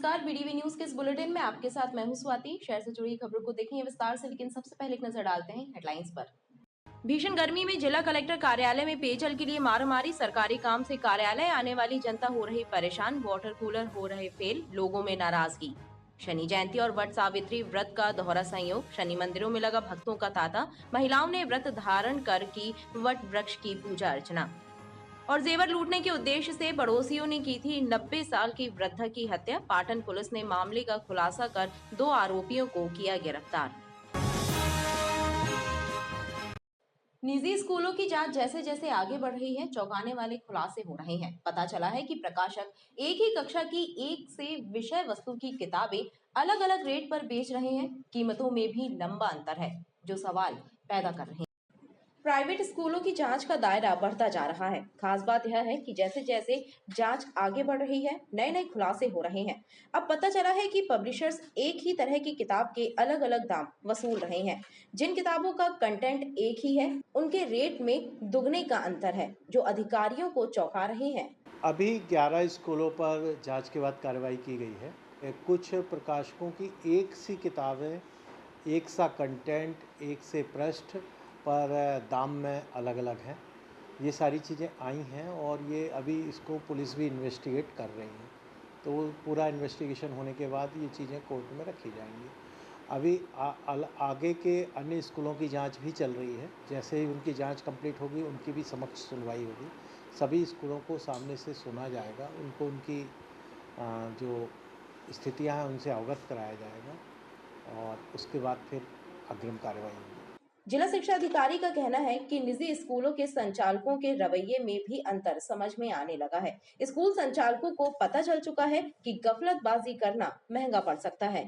नमस्कार, BDV news के इस बुलेटिन में आपके साथ मैं हूं स्वाति। शहर से जुड़ी खबरों को देखेंगे विस्तार से, लेकिन सबसे पहले एक नजर डालते हैं हेडलाइंस पर। भीषण गर्मी में जिला कलेक्टर कार्यालय में पेयजल के लिए मारामारी। सरकारी काम से कार्यालय आने वाली जनता हो रही परेशान। वाटर कूलर हो रहे फेल, लोगों में नाराजगी। शनि जयंती और वट सावित्री व्रत का दोहरा संयोग। शनि मंदिरों में लगा भक्तों का तांता। महिलाओं ने व्रत धारण कर की वट वृक्ष की पूजा अर्चना। और जेवर लूटने के उद्देश्य से पड़ोसियों ने की थी 90 साल की वृद्धा की हत्या। पाटन पुलिस ने मामले का खुलासा कर 2 आरोपियों को किया गिरफ्तार। निजी स्कूलों की जांच जैसे जैसे आगे बढ़ रही है, चौंकाने वाले खुलासे हो रहे हैं। पता चला है कि प्रकाशक एक ही कक्षा की एक से विषय वस्तु की किताबें अलग अलग रेट पर बेच रहे हैं। कीमतों में भी लंबा अंतर है, जो सवाल पैदा कर रहे हैं। प्राइवेट स्कूलों की जांच का दायरा बढ़ता जा रहा है। खास बात यह है कि जैसे जैसे जांच आगे बढ़ रही है, नए नए खुलासे हो रहे हैं। अब पता चला है कि पब्लिशर्स एक ही तरह की किताब के अलग अलग दाम वसूल रहे हैं। जिन किताबों का कंटेंट एक ही है, उनके रेट में दुगने का अंतर है, जो अधिकारियों को चौंका रहे हैं। अभी 11 स्कूलों पर जांच के बाद कार्रवाई की गई है। कुछ प्रकाशकों की एक सी किताबें, एक सा कंटेंट, एक से पृष्ठ पर दाम में अलग अलग हैं। ये सारी चीज़ें आई हैं और ये अभी इसको पुलिस भी इन्वेस्टिगेट कर रही है। तो पूरा इन्वेस्टिगेशन होने के बाद ये चीज़ें कोर्ट में रखी जाएंगी। अभी आगे के अन्य स्कूलों की जांच भी चल रही है। जैसे ही उनकी जांच कंप्लीट होगी, उनकी भी समक्ष सुनवाई होगी। सभी स्कूलों को सामने से सुना जाएगा, उनको उनकी जो स्थितियां हैं उनसे अवगत कराया जाएगा और उसके बाद फिर अग्रिम कार्रवाई होगी। जिला शिक्षा अधिकारी का कहना है कि निजी स्कूलों के संचालकों के रवैये में भी अंतर समझ में आने लगा है। स्कूल संचालकों को पता चल चुका है कि गफलतबाजी करना महंगा पड़ सकता है।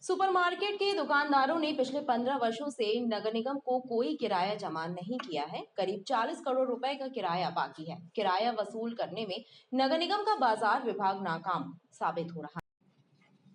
सुपरमार्केट के दुकानदारों ने पिछले 15 वर्षों से नगर निगम को कोई किराया जमा नहीं किया है। करीब 40 करोड़ रुपए का किराया बाकी है। किराया वसूल करने में नगर निगम का बाजार विभाग नाकाम साबित हो रहा है।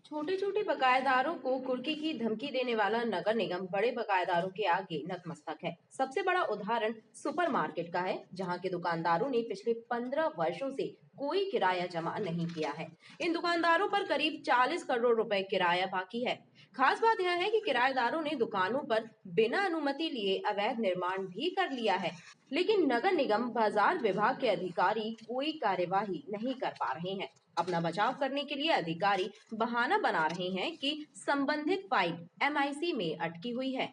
छोटे छोटे बकायेदारों को कुर्की की धमकी देने वाला नगर निगम बड़े बकायेदारों के आगे नतमस्तक है। सबसे बड़ा उदाहरण सुपरमार्केट का है, जहां के दुकानदारों ने पिछले 15 वर्षों से कोई किराया जमा नहीं किया है। इन दुकानदारों पर करीब 40 करोड़ रुपए किराया बाकी है। खास बात यह है कि किराएदारों ने दुकानों पर बिना अनुमति लिए अवैध निर्माण भी कर लिया है, लेकिन नगर निगम बाजार विभाग के अधिकारी कोई कार्यवाही नहीं कर पा रहे हैं। अपना बचाव करने के लिए अधिकारी बहाना बना रहे हैं कि संबंधित फाइल एमआईसी में अटकी हुई है।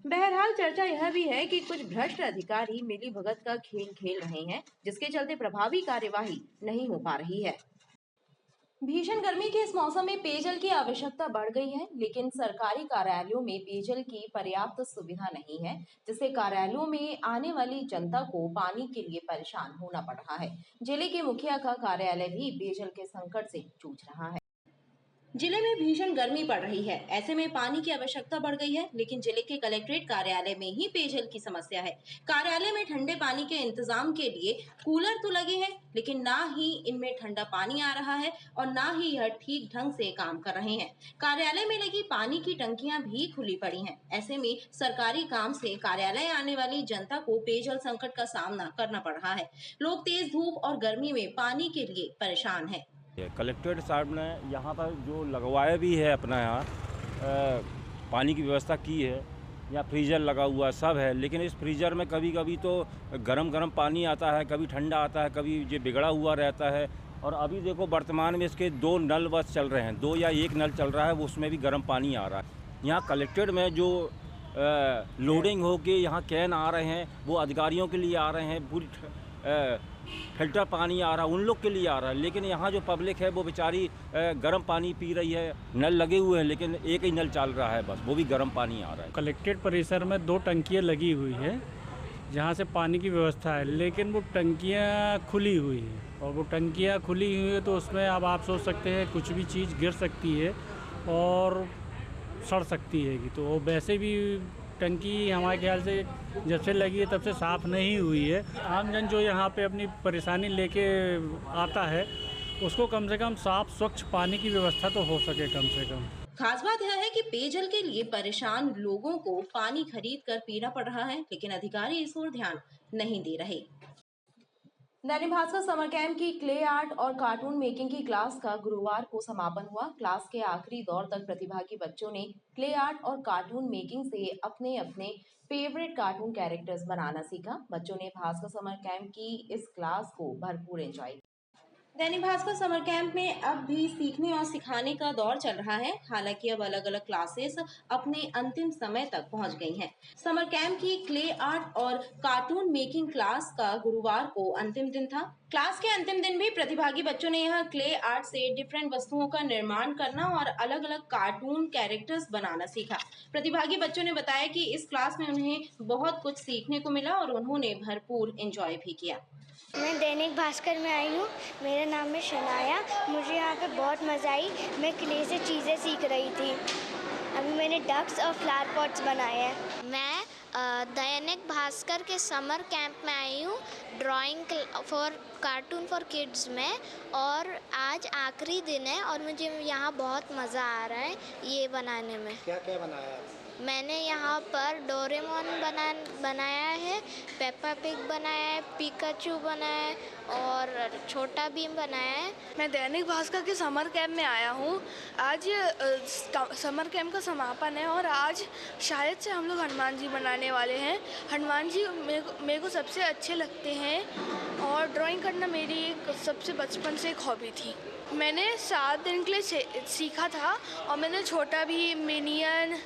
बहरहाल चर्चा यह भी है कि कुछ भ्रष्ट अधिकारी मिलीभगत का खेल खेल रहे हैं, जिसके चलते प्रभावी कार्यवाही नहीं हो पा रही है। भीषण गर्मी के इस मौसम में पेयजल की आवश्यकता बढ़ गई है, लेकिन सरकारी कार्यालयों में पेयजल की पर्याप्त सुविधा नहीं है, जिससे कार्यालयों में आने वाली जनता को पानी के लिए परेशान होना पड़ रहा है। जिले के मुखिया का कार्यालय भी पेयजल के संकट से जूझ रहा है। जिले में भीषण गर्मी पड़ रही है, ऐसे में पानी की आवश्यकता बढ़ गई है, लेकिन जिले के कलेक्ट्रेट कार्यालय में ही पेयजल की समस्या है। कार्यालय में ठंडे पानी के इंतजाम के लिए कूलर तो लगे हैं, लेकिन ना ही इनमें ठंडा पानी आ रहा है और ना ही यह ठीक ढंग से काम कर रहे हैं। कार्यालय में लगी पानी की टंकियां भी खुली पड़ी हैं। ऐसे में सरकारी काम से कार्यालय आने वाली जनता को पेयजल संकट का सामना करना पड़ रहा है। लोग तेज धूप और गर्मी में पानी के लिए परेशान है। कलेक्ट्रेट साहब ने यहाँ पर जो लगवाया भी है अपना यहाँ पानी की व्यवस्था की है, यहाँ फ्रीज़र लगा हुआ सब है, लेकिन इस फ्रीज़र में कभी कभी तो गरम गरम पानी आता है, कभी ठंडा आता है, कभी ये बिगड़ा हुआ रहता है। और अभी देखो वर्तमान में इसके 2 नल बस चल रहे हैं, 2 या 1 नल चल रहा है, वो उसमें भी गर्म पानी आ रहा है। यहाँ कलेक्ट्रेट में जो लोडिंग हो के यहाँ कैन आ रहे हैं, वो अधिकारियों के लिए आ रहे हैं, पूरी फिल्टर पानी आ रहा है, उन लोग के लिए आ रहा है। लेकिन यहाँ जो पब्लिक है वो बेचारी गर्म पानी पी रही है। नल लगे हुए हैं, लेकिन एक ही नल चल रहा है, बस वो भी गर्म पानी आ रहा है। कलेक्ट्रेट परिसर में 2 टंकियाँ लगी हुई है, जहाँ से पानी की व्यवस्था है, लेकिन वो टंकियाँ खुली हुई हैं। और वो टंकियाँ खुली हुई है तो उसमें अब आप सोच सकते हैं कुछ भी चीज़ गिर सकती है और सड़ सकती है। तो वो वैसे भी टंकी हमारे ख्याल से जब से लगी है तब से साफ़ नहीं हुई है। आमजन जो यहाँ पे अपनी परेशानी लेके आता है, उसको कम से कम साफ स्वच्छ पानी की व्यवस्था तो हो सके कम से कम। खास बात यह है कि पेयजल के लिए परेशान लोगों को पानी खरीद कर पीना पड़ रहा है, लेकिन अधिकारी इस ओर ध्यान नहीं दे रहे। दैनिक भास्कर समर कैंप की क्ले आर्ट और कार्टून मेकिंग की क्लास का गुरुवार को समापन हुआ। क्लास के आखिरी दौर तक प्रतिभागी बच्चों ने क्ले आर्ट और कार्टून मेकिंग से अपने अपने फेवरेट कार्टून कैरेक्टर्स बनाना सीखा। बच्चों ने भास्कर समर कैंप की इस क्लास को भरपूर एंजॉय किया। दैनिक भास्कर समर कैंप में अब भी सीखने और सिखाने का दौर चल रहा है। हालांकि अब अलग अलग क्लासेस अपने अंतिम समय तक पहुंच गई हैं। समर कैंप की क्ले आर्ट और कार्टून मेकिंग क्लास का गुरुवार को अंतिम दिन था। क्लास के अंतिम दिन भी प्रतिभागी बच्चों ने यह क्ले आर्ट से डिफरेंट वस्तुओं का निर्माण करना और अलग अलग कार्टून कैरेक्टर्स बनाना सीखा। प्रतिभागी बच्चों ने बताया कि इस क्लास में उन्हें बहुत कुछ सीखने को मिला और उन्होंने भरपूर एंजॉय भी किया। मैं दैनिक भास्कर में आई हूँ। मेरा नाम है शनाया। मुझे यहाँ पे बहुत मज़ा आई। मैं क्ले से चीज़ें सीख रही थी। अभी मैंने डक्स और फ्लावर पॉट्स बनाए हैं। मैं दैनिक भास्कर के समर कैंप में आई हूँ drawing for cartoon for kids में, और आज आखिरी दिन है और मुझे यहाँ बहुत मज़ा आ रहा है ये बनाने में। क्या क्या बनाया? मैंने यहाँ पर डोरेमोन बनाया है, पेप्पा पिग बनाया है, पिकाचू बनाया है और छोटा भीम बनाया है। मैं दैनिक भास्कर के समर कैंप में आया हूँ। आज समर कैंप का समापन है और आज शायद से हम लोग हनुमान जी बनाने वाले हैं। हनुमान जी मेरे को सबसे अच्छे लगते हैं और ड्राइंग करना मेरी एक सबसे बचपन से एक हॉबी थी। मैंने 7 दिन के लिए सीखा था और मैंने छोटा भीम, मिनियन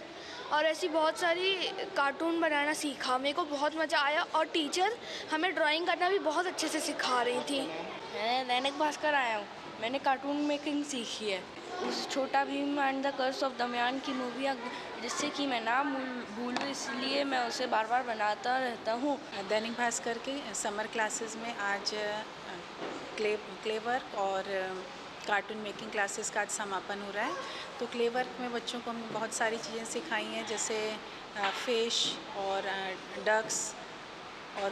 और ऐसी बहुत सारी कार्टून बनाना सीखा। मेरे को बहुत मज़ा आया और टीचर हमें ड्राइंग करना भी बहुत अच्छे से सिखा रही थी। मैं दैनिक भास्कर आया हूँ। मैंने कार्टून मेकिंग सीखी है। उस Chhota Bheem and the curse of Damyaan की मूवी जिससे कि मैं ना भूलूँ, इसलिए मैं उसे बार बार बनाता रहता हूँ। दैनिक भास्कर के समर क्लासेस में आज क्ले वर्क और कार्टून मेकिंग क्लासेस का आज समापन हो रहा है। तो क्ले वर्क में बच्चों को हमने बहुत सारी चीज़ें सिखाई हैं, जैसे फिश और डक्स और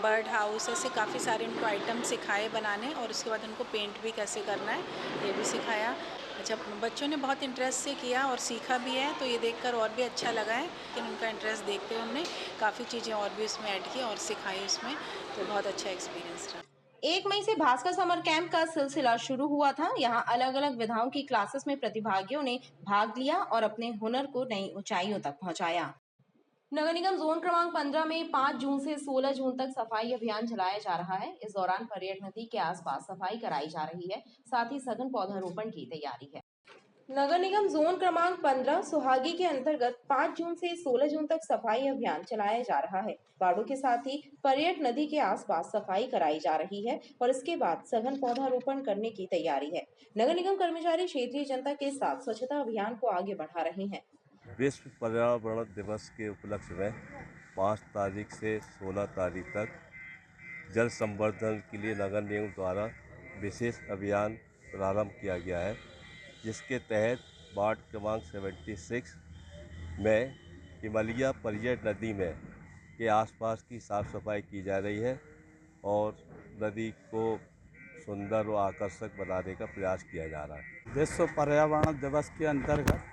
बर्ड हाउस, ऐसे काफ़ी सारे उनको आइटम सिखाए बनाने, और उसके बाद उनको पेंट भी कैसे करना है ये भी सिखाया। अच्छा, बच्चों ने बहुत इंटरेस्ट से किया और सीखा भी है, तो ये देखकर और भी अच्छा लगा है। लेकिन उनका इंटरेस्ट देखते हुए हमने काफ़ी चीज़ें और भी उसमें ऐड की और सिखाई उसमें, तो बहुत अच्छा एक्सपीरियंस रहा। 1 मई से भास्कर समर कैंप का सिलसिला शुरू हुआ था। यहाँ अलग अलग विधाओं की क्लासेस में प्रतिभागियों ने भाग लिया और अपने हुनर को नई ऊंचाइयों तक पहुंचाया। नगर निगम जोन क्रमांक 15 में 5 जून से 16 जून तक सफाई अभियान चलाया जा रहा है। इस दौरान पर्यटन नदी के आसपास सफाई कराई जा रही है, साथ ही सघन पौधारोपण की तैयारी है। नगर निगम जोन क्रमांक 15 सुहागी के अंतर्गत 5 जून से 16 जून तक सफाई अभियान चलाया जा रहा है। वार्डों के साथ ही पर्यटन नदी के आसपास सफाई कराई जा रही है और इसके बाद सघन पौधारोपण करने की तैयारी है। नगर निगम कर्मचारी क्षेत्रीय जनता के साथ स्वच्छता अभियान को आगे बढ़ा रहे हैं। विश्व पर्यावरण दिवस के उपलक्ष्य में 5 तारीख से 16 तारीख तक जल संवर्धन के लिए नगर निगम द्वारा विशेष अभियान प्रारंभ किया गया है, जिसके तहत वार्ड क्रमांक 76 में हिमालय पर्यटन नदी में के आसपास की साफ़ सफाई की जा रही है और नदी को सुंदर व आकर्षक बनाने का प्रयास किया जा रहा है। विश्व पर्यावरण दिवस के अंतर्गत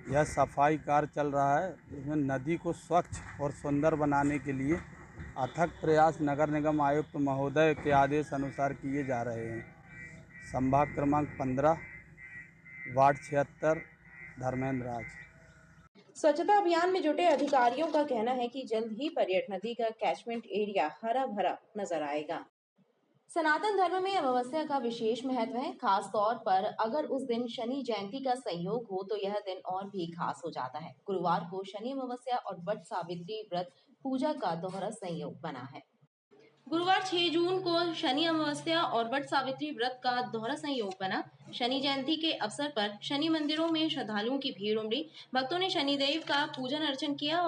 यह सफाई कार्य चल रहा है, जिसमें नदी को स्वच्छ और सुंदर बनाने के लिए अथक प्रयास नगर निगम आयुक्त महोदय के आदेश अनुसार किए जा रहे हैं। संभाग क्रमांक 15 वार्ड 76 धर्मेंद्र राज। स्वच्छता अभियान में जुटे अधिकारियों का कहना है कि जल्द ही पर्यटन नदी का कैचमेंट एरिया हरा भरा नजर आएगा। सनातन धर्म में अमावस्या का विशेष महत्व है। खास तौर पर अगर उस दिन शनि जयंती का संयोग हो तो यह दिन और भी खास हो जाता है। गुरुवार को शनि अमावस्या और वट सावित्री व्रत पूजा का दोहरा संयोग बना है। गुरुवार 6 जून को शनि अमावस्या और वट सावित्री व्रत का दोहरा संयोग बना। शनि जयंती के अवसर पर शनि मंदिरों में श्रद्धालुओं की भीड़ उमड़ी। भक्तों ने शनिदेव का पूजन अर्चन किया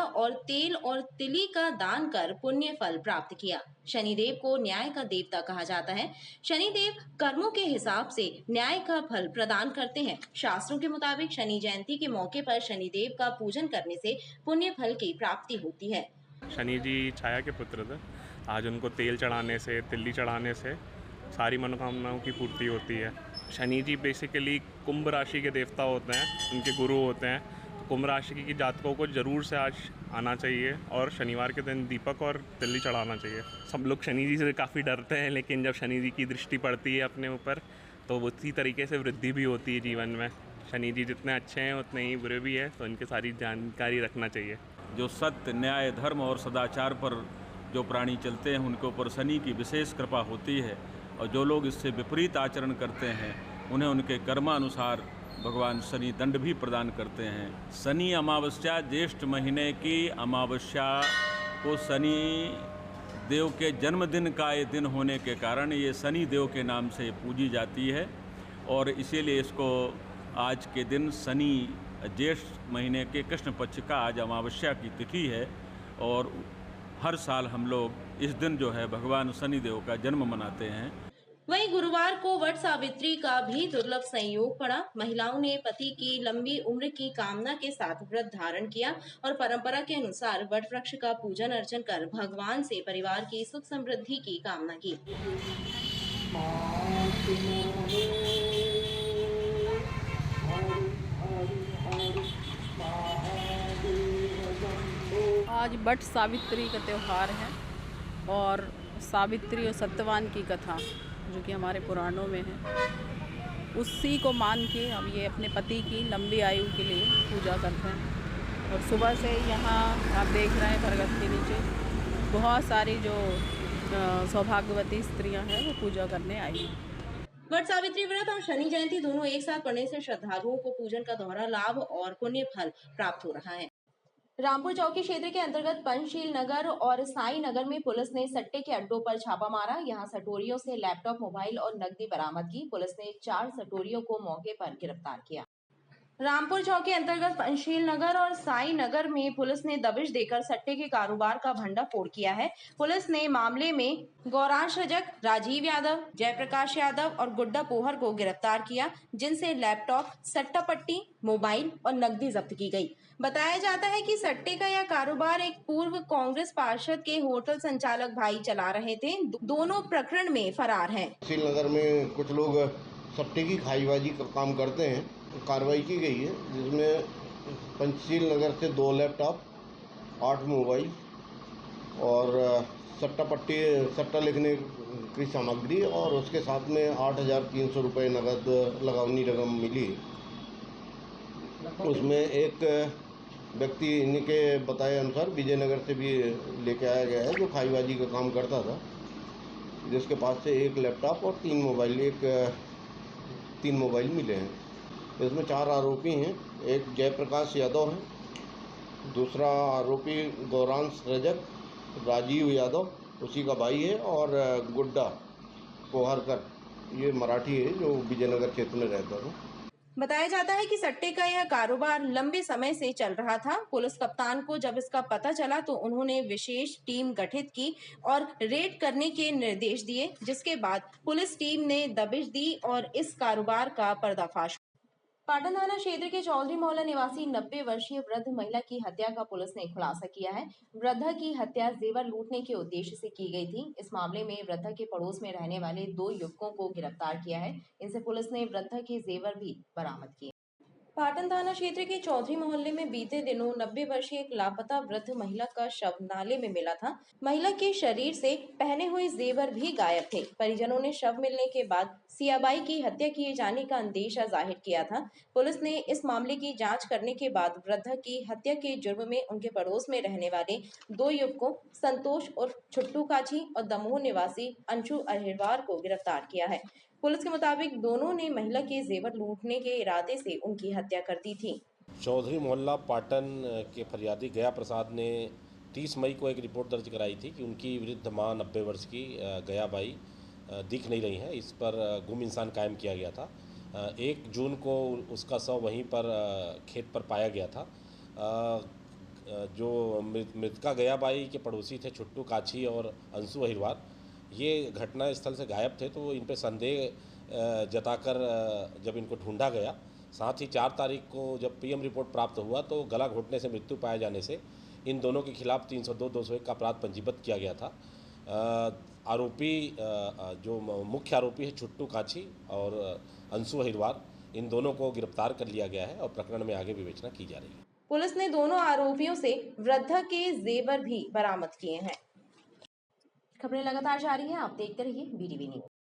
और तेल और तिली का दान कर पुण्य फल प्राप्त किया। शनिदेव को न्याय का देवता कहा जाता है। शनिदेव कर्मों के हिसाब से न्याय का फल प्रदान करते हैं। शास्त्रों के मुताबिक शनि जयंती के मौके पर शनिदेव का पूजन करने से पुण्य फल की प्राप्ति होती है। शनि जी छाया के पुत्र थे। आज उनको तेल चढ़ाने से, तिल्ली चढ़ाने से सारी मनोकामनाओं की पूर्ति होती है। शनि जी बेसिकली कुंभ राशि के देवता होते हैं, उनके गुरु होते हैं। कुंभ राशि की जातकों को ज़रूर से आज आना चाहिए और शनिवार के दिन दीपक और तिल्ली चढ़ाना चाहिए। सब लोग शनि जी से काफ़ी डरते हैं, लेकिन जब शनि जी की दृष्टि पड़ती है अपने ऊपर तो उसी तरीके से वृद्धि भी होती है जीवन में। शनि जी जितने अच्छे हैं उतने ही बुरे भी हैं, तो इनकी सारी जानकारी रखना चाहिए। जो सत्य, न्याय, धर्म और सदाचार पर जो प्राणी चलते हैं उनके ऊपर शनि की विशेष कृपा होती है, और जो लोग इससे विपरीत आचरण करते हैं उन्हें उनके कर्मानुसार भगवान शनि दंड भी प्रदान करते हैं। शनि अमावस्या ज्येष्ठ महीने की अमावस्या को शनि देव के जन्मदिन का ये दिन होने के कारण ये शनि देव के नाम से पूजी जाती है, और इसीलिए इसको आज के दिन शनि ज्येष्ठ महीने के कृष्ण पक्ष का आज अमावस्या की तिथि है, और हर साल हम लोग इस दिन जो है भगवान शनि देव का जन्म मनाते हैं। वहीं गुरुवार को वट सावित्री का भी दुर्लभ संयोग पड़ा। महिलाओं ने पति की लंबी उम्र की कामना के साथ व्रत धारण किया और परंपरा के अनुसार वट वृक्ष का पूजन अर्चन कर भगवान से परिवार की सुख समृद्धि की कामना की। आज वट सावित्री का त्यौहार है, और सावित्री और सत्यवान की कथा जो कि हमारे पुराणों में है, उसी को मान के हम ये अपने पति की लंबी आयु के लिए पूजा करते हैं। और सुबह से यहाँ आप देख रहे हैं बरगद के नीचे बहुत सारी जो सौभाग्यवती स्त्रियां हैं वो पूजा करने आई हैं। वट सावित्री व्रत और शनि जयंती दोनों एक साथ पड़ने से श्रद्धालुओं को पूजन का दोहरा लाभ और पुण्य फल प्राप्त हो रहा है। रामपुर चौकी क्षेत्र के अंतर्गत पंचशील नगर और साई नगर में पुलिस ने सट्टे के अड्डों पर छापा मारा। यहां सटोरियों से लैपटॉप, मोबाइल और नकदी बरामद की। पुलिस ने 4 सटोरियों को मौके पर गिरफ्तार किया। रामपुर चौकी अंतर्गत पंचशील नगर और साई नगर में पुलिस ने दबिश देकर सट्टे के कारोबार का भंडाफोड़ किया है। पुलिस ने मामले में गौरांश रजक, राजीव यादव, जयप्रकाश यादव और गुड्डा पोहर को गिरफ्तार किया, जिनसे लैपटॉप, सट्टा पट्टी, मोबाइल और नकदी जब्त की गई। बताया जाता है कि सट्टे का यह कारोबार एक पूर्व कांग्रेस पार्षद के होटल संचालक भाई चला रहे थे। दोनों प्रकरण में फरार हैं। श्रीनगर में कुछ लोग सट्टे की खाईबाजी का काम करते हैं। कार्रवाई की गई है, जिसमें पंचशील नगर से 2 लैपटॉप, 8 मोबाइल और सट्टा पट्टी, सट्टा लिखने की सामग्री और उसके साथ में 8,300 रुपये नगद लगावनी रकम मिली। उसमें एक व्यक्ति इनके बताए अनुसार विजयनगर से भी लेके आया गया है, जो खाईबाजी का काम करता था, जिसके पास से 1 लैपटॉप और 3 मोबाइल मिले हैं। इसमें 4 आरोपी हैं। एक जयप्रकाश यादव है, दूसरा आरोपी गौरांश रजक, राजीव यादव उसी का भाई है, और गुड्डा पोहरकर ये मराठी है जो विजयनगर क्षेत्र में रहता है। बताया जाता है कि सट्टे का यह कारोबार लंबे समय से चल रहा था। पुलिस कप्तान को जब इसका पता चला तो उन्होंने विशेष टीम गठित की और रेड करने के निर्देश दिए, जिसके बाद पुलिस टीम ने दबिश दी और इस कारोबार का पर्दाफाश। पाटन थाना क्षेत्र के चौधरी मोहल्ला निवासी 90 वर्षीय वृद्ध महिला की हत्या का पुलिस ने खुलासा किया है। वृद्धा की हत्या जेवर लूटने के उद्देश्य से की गई थी। इस मामले में वृद्धा के पड़ोस में रहने वाले 2 युवकों को गिरफ्तार किया है। इनसे पुलिस ने वृद्धा के जेवर भी बरामद किए। पाटन थाना क्षेत्र के चौधरी मोहल्ले में बीते दिनों 90 वर्षीय एक लापता वृद्ध महिला का शव नाले में मिला था। महिला के शरीर से पहने हुए जेवर भी गायब थे। परिजनों ने शव मिलने के बाद सियाबाई की हत्या किए जाने का अंदेशा जाहिर किया था। पुलिस ने इस मामले की जांच करने के बाद वृद्धा की हत्या के जुर्म में उनके पड़ोस में रहने वाले 2 युवकों संतोष और छुट्टू काछी और दमोह निवासी अंशु अहिरवार को गिरफ्तार किया है। पुलिस के मुताबिक दोनों ने महिला के जेवर लूटने के इरादे से उनकी हत्या कर दी थी। चौधरी मोहल्ला पाटन के फरियादी गया प्रसाद ने 30 मई को एक रिपोर्ट दर्ज कराई थी कि उनकी वृद्ध मां 90 वर्ष की गया बाई दिख नहीं रही हैं। इस पर गुम इंसान कायम किया गया था। 1 जून को उसका शव वहीं पर खेत पर पाया गया था। जो मृतका गया बाई के पड़ोसी थे छुट्टू काछी और अंशु अहिरवार, ये घटना स्थल से गायब थे, तो इन पर संदेह जताकर जब इनको ढूंढा गया, साथ ही 4 तारीख को जब पीएम रिपोर्ट प्राप्त हुआ तो गला घोटने से मृत्यु पाए जाने से इन दोनों के खिलाफ 302-201 का अपराध पंजीबद्ध किया गया था। आरोपी जो मुख्य आरोपी है छुट्टू काछी और अंशु अहिरवार, इन दोनों को गिरफ्तार कर लिया गया है और प्रकरण में आगे विवेचना की जा रही है। पुलिस ने दोनों आरोपियों से वृद्धा के जेवर भी बरामद किए हैं। खबरें लगातार जारी हैं, आप देखते रहिए BTV न्यूज।